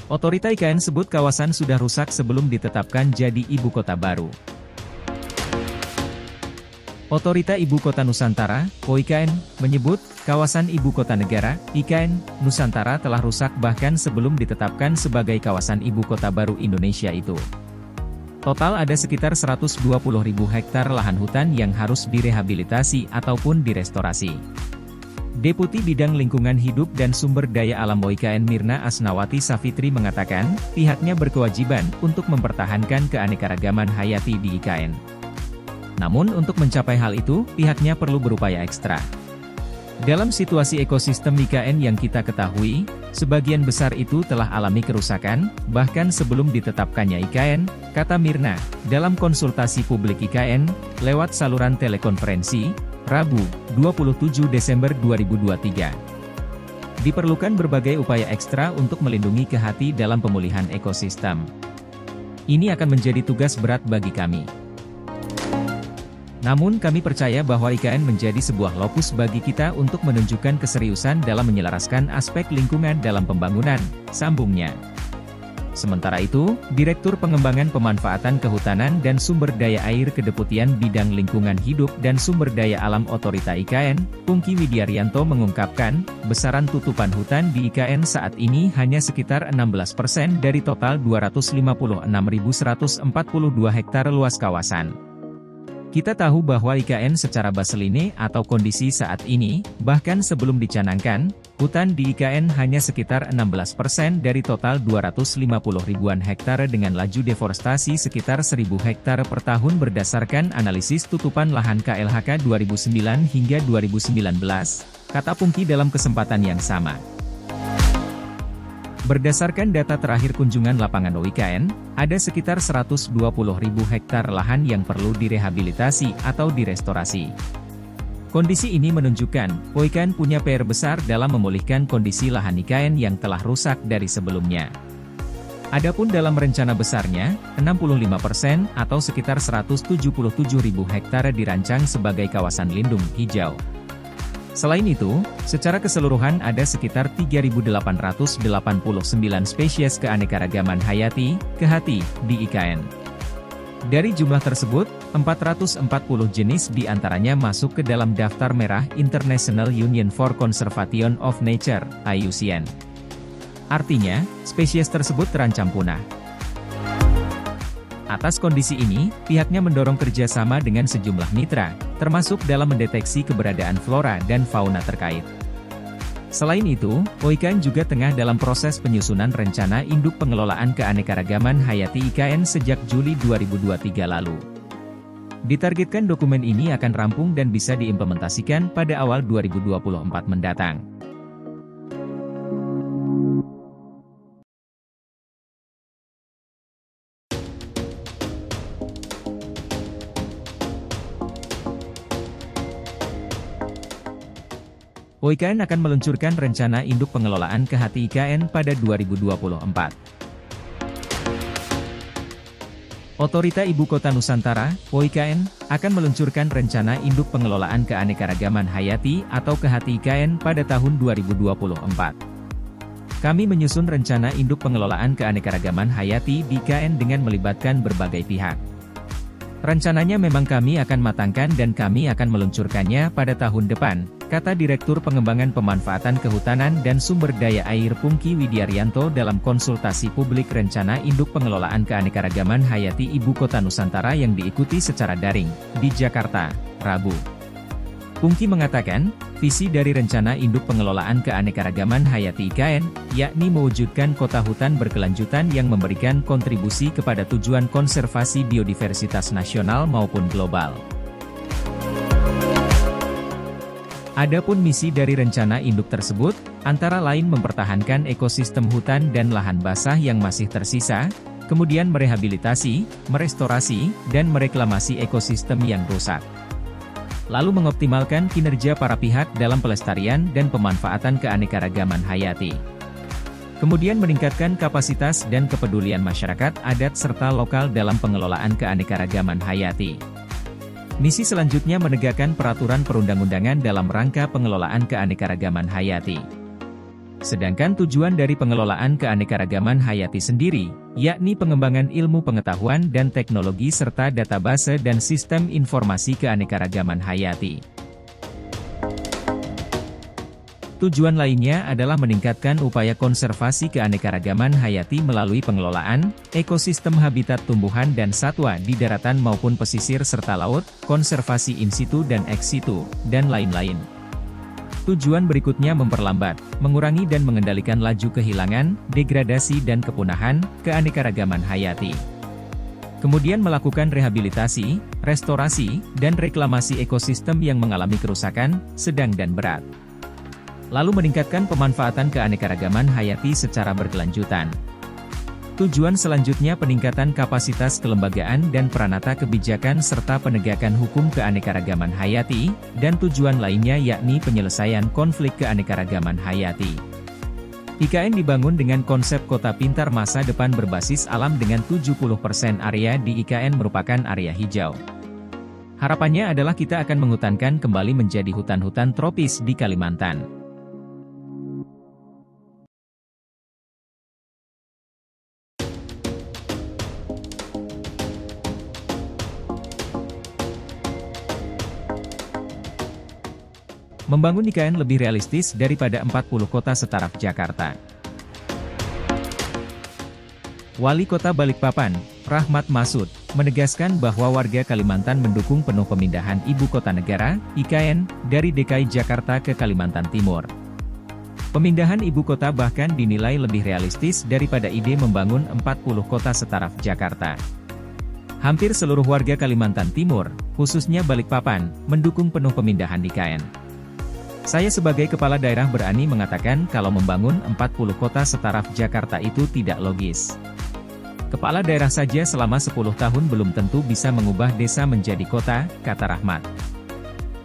Otorita IKN sebut kawasan sudah rusak sebelum ditetapkan jadi ibu kota baru. Otorita Ibu Kota Nusantara, OIKN, menyebut, kawasan Ibu Kota Negara, IKN, Nusantara telah rusak bahkan sebelum ditetapkan sebagai kawasan Ibu Kota Baru Indonesia itu. Total ada sekitar 120.000 hektar lahan hutan yang harus direhabilitasi ataupun direstorasi. Deputi Bidang Lingkungan Hidup dan Sumber Daya Alam OIKN Mirna Asnawati Safitri mengatakan, pihaknya berkewajiban untuk mempertahankan keanekaragaman hayati di IKN. Namun untuk mencapai hal itu, pihaknya perlu berupaya ekstra. Dalam situasi ekosistem IKN yang kita ketahui, sebagian besar itu telah alami kerusakan, bahkan sebelum ditetapkannya IKN, kata Mirna, dalam konsultasi publik IKN, lewat saluran telekonferensi, Rabu, 27 Desember 2023. Diperlukan berbagai upaya ekstra untuk melindungi kehati dalam pemulihan ekosistem. Ini akan menjadi tugas berat bagi kami. Namun kami percaya bahwa IKN menjadi sebuah lokus bagi kita untuk menunjukkan keseriusan dalam menyelaraskan aspek lingkungan dalam pembangunan, sambungnya. Sementara itu, Direktur Pengembangan Pemanfaatan Kehutanan dan Sumber Daya Air Kedeputian Bidang Lingkungan Hidup dan Sumber Daya Alam Otorita IKN, Pungki Widiaryanto mengungkapkan, besaran tutupan hutan di IKN saat ini hanya sekitar 16% dari total 256.142 hektar luas kawasan. Kita tahu bahwa IKN secara baseline atau kondisi saat ini, bahkan sebelum dicanangkan, hutan di IKN hanya sekitar 16% dari total 250 ribuan hektar dengan laju deforestasi sekitar 1.000 hektar per tahun berdasarkan analisis tutupan lahan KLHK 2009 hingga 2019, kata Pungki dalam kesempatan yang sama. Berdasarkan data terakhir kunjungan lapangan OIKN, ada sekitar 120.000 hektar lahan yang perlu direhabilitasi atau direstorasi. Kondisi ini menunjukkan, OIKN punya PR besar dalam memulihkan kondisi lahan IKN yang telah rusak dari sebelumnya. Adapun dalam rencana besarnya, 65% atau sekitar 177.000 hektar dirancang sebagai kawasan lindung hijau. Selain itu, secara keseluruhan ada sekitar 3.889 spesies keanekaragaman hayati, kehati, di IKN. Dari jumlah tersebut, 440 jenis diantaranya masuk ke dalam daftar merah International Union for Conservation of Nature, IUCN. Artinya, spesies tersebut terancam punah. Atas kondisi ini, pihaknya mendorong kerjasama dengan sejumlah mitra, termasuk dalam mendeteksi keberadaan flora dan fauna terkait. Selain itu, OIKN juga tengah dalam proses penyusunan rencana induk pengelolaan keanekaragaman hayati IKN sejak Juli 2023 lalu. Ditargetkan dokumen ini akan rampung dan bisa diimplementasikan pada awal 2024 mendatang. OIKN akan meluncurkan rencana induk pengelolaan kehati IKN pada 2024. Otorita Ibu Kota Nusantara, OIKN, akan meluncurkan rencana induk pengelolaan keanekaragaman hayati atau kehati IKN pada tahun 2024. Kami menyusun rencana induk pengelolaan keanekaragaman hayati di IKN dengan melibatkan berbagai pihak. Rencananya memang kami akan matangkan dan kami akan meluncurkannya pada tahun depan, kata Direktur Pengembangan Pemanfaatan Kehutanan dan Sumber Daya Air Pungki Widiaryanto dalam konsultasi publik rencana induk pengelolaan keanekaragaman hayati Ibu Kota Nusantara yang diikuti secara daring, di Jakarta, Rabu. Pungki mengatakan, visi dari rencana induk pengelolaan keanekaragaman hayati IKN, yakni mewujudkan kota hutan berkelanjutan yang memberikan kontribusi kepada tujuan konservasi biodiversitas nasional maupun global. Adapun misi dari rencana induk tersebut, antara lain mempertahankan ekosistem hutan dan lahan basah yang masih tersisa, kemudian merehabilitasi, merestorasi, dan mereklamasi ekosistem yang rusak. Lalu mengoptimalkan kinerja para pihak dalam pelestarian dan pemanfaatan keanekaragaman hayati. Kemudian meningkatkan kapasitas dan kepedulian masyarakat adat serta lokal dalam pengelolaan keanekaragaman hayati. Misi selanjutnya menegakkan peraturan perundang-undangan dalam rangka pengelolaan keanekaragaman hayati. Sedangkan tujuan dari pengelolaan keanekaragaman hayati sendiri, yakni pengembangan ilmu pengetahuan dan teknologi serta database dan sistem informasi keanekaragaman hayati. Tujuan lainnya adalah meningkatkan upaya konservasi keanekaragaman hayati melalui pengelolaan ekosistem habitat tumbuhan dan satwa di daratan maupun pesisir serta laut, konservasi in situ dan ex situ, dan lain-lain. Tujuan berikutnya memperlambat, mengurangi dan mengendalikan laju kehilangan, degradasi dan kepunahan keanekaragaman hayati. Kemudian melakukan rehabilitasi, restorasi, dan reklamasi ekosistem yang mengalami kerusakan sedang dan berat. Lalu meningkatkan pemanfaatan keanekaragaman hayati secara berkelanjutan. Tujuan selanjutnya peningkatan kapasitas kelembagaan dan peranata kebijakan serta penegakan hukum keanekaragaman hayati, dan tujuan lainnya yakni penyelesaian konflik keanekaragaman hayati. IKN dibangun dengan konsep kota pintar masa depan berbasis alam dengan 70% area di IKN merupakan area hijau. Harapannya adalah kita akan menghutankan kembali menjadi hutan-hutan tropis di Kalimantan. Membangun IKN lebih realistis daripada 40 kota setaraf Jakarta. Wali Kota Balikpapan, Rahmat Masud, menegaskan bahwa warga Kalimantan mendukung penuh pemindahan Ibu Kota Negara, IKN, dari DKI Jakarta ke Kalimantan Timur. Pemindahan Ibu Kota bahkan dinilai lebih realistis daripada ide membangun 40 kota setaraf Jakarta. Hampir seluruh warga Kalimantan Timur, khususnya Balikpapan, mendukung penuh pemindahan IKN. Saya sebagai kepala daerah berani mengatakan kalau membangun 40 kota setaraf Jakarta itu tidak logis. Kepala daerah saja selama 10 tahun belum tentu bisa mengubah desa menjadi kota, kata Rahmat.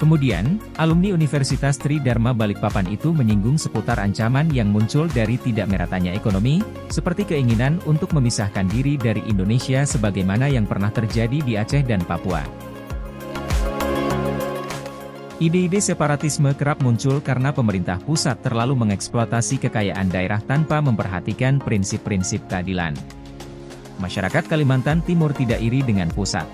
Kemudian, alumni Universitas Tri Dharma Balikpapan itu menyinggung seputar ancaman yang muncul dari tidak meratanya ekonomi, seperti keinginan untuk memisahkan diri dari Indonesia sebagaimana yang pernah terjadi di Aceh dan Papua. Ide-ide separatisme kerap muncul karena pemerintah pusat terlalu mengeksploitasi kekayaan daerah tanpa memperhatikan prinsip-prinsip keadilan. Masyarakat Kalimantan Timur tidak iri dengan pusat.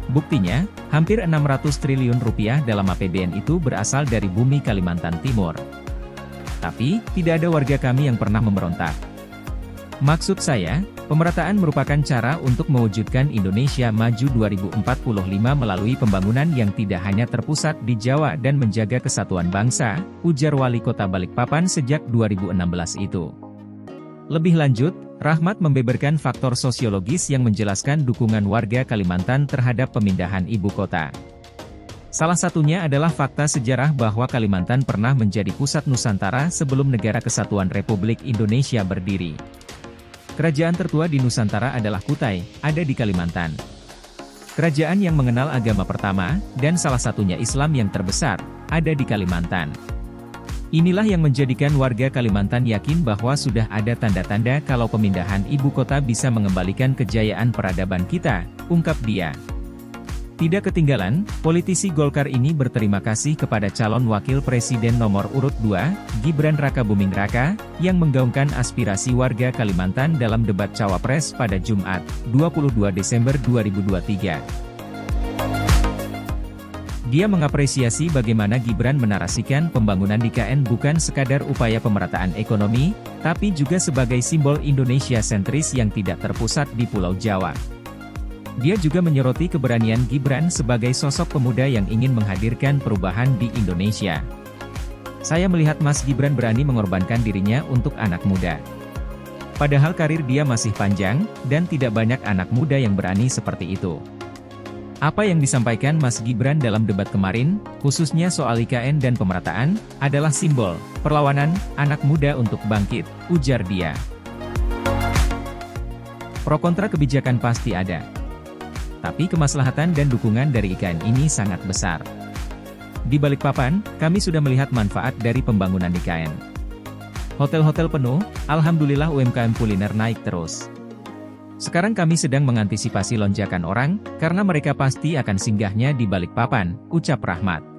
Buktinya, hampir 600 triliun rupiah dalam APBN itu berasal dari bumi Kalimantan Timur. Tapi, tidak ada warga kami yang pernah memberontak. Maksud saya, pemerataan merupakan cara untuk mewujudkan Indonesia Maju 2045 melalui pembangunan yang tidak hanya terpusat di Jawa dan menjaga kesatuan bangsa, ujar Wali Kota Balikpapan sejak 2016 itu. Lebih lanjut, Rahmat membeberkan faktor sosiologis yang menjelaskan dukungan warga Kalimantan terhadap pemindahan ibu kota. Salah satunya adalah fakta sejarah bahwa Kalimantan pernah menjadi pusat Nusantara sebelum Negara Kesatuan Republik Indonesia berdiri. Kerajaan tertua di Nusantara adalah Kutai, ada di Kalimantan. Kerajaan yang mengenal agama pertama, dan salah satunya Islam yang terbesar, ada di Kalimantan. Inilah yang menjadikan warga Kalimantan yakin bahwa sudah ada tanda-tanda kalau pemindahan ibu kota bisa mengembalikan kejayaan peradaban kita, ungkap dia. Tidak ketinggalan, politisi Golkar ini berterima kasih kepada calon wakil presiden nomor urut 2, Gibran Rakabuming Raka, yang menggaungkan aspirasi warga Kalimantan dalam debat Cawapres pada Jumat, 22 Desember 2023. Dia mengapresiasi bagaimana Gibran menarasikan pembangunan IKN bukan sekadar upaya pemerataan ekonomi, tapi juga sebagai simbol Indonesia sentris yang tidak terpusat di Pulau Jawa. Dia juga menyoroti keberanian Gibran sebagai sosok pemuda yang ingin menghadirkan perubahan di Indonesia. Saya melihat Mas Gibran berani mengorbankan dirinya untuk anak muda. Padahal karir dia masih panjang, dan tidak banyak anak muda yang berani seperti itu. Apa yang disampaikan Mas Gibran dalam debat kemarin, khususnya soal IKN dan pemerataan, adalah simbol perlawanan anak muda untuk bangkit, ujar dia. Pro kontra kebijakan pasti ada. Tapi kemaslahatan dan dukungan dari IKN ini sangat besar. Di Balikpapan, kami sudah melihat manfaat dari pembangunan IKN. Hotel-hotel penuh, alhamdulillah UMKM kuliner naik terus. Sekarang kami sedang mengantisipasi lonjakan orang, karena mereka pasti akan singgahnya di Balikpapan, ucap Rahmat.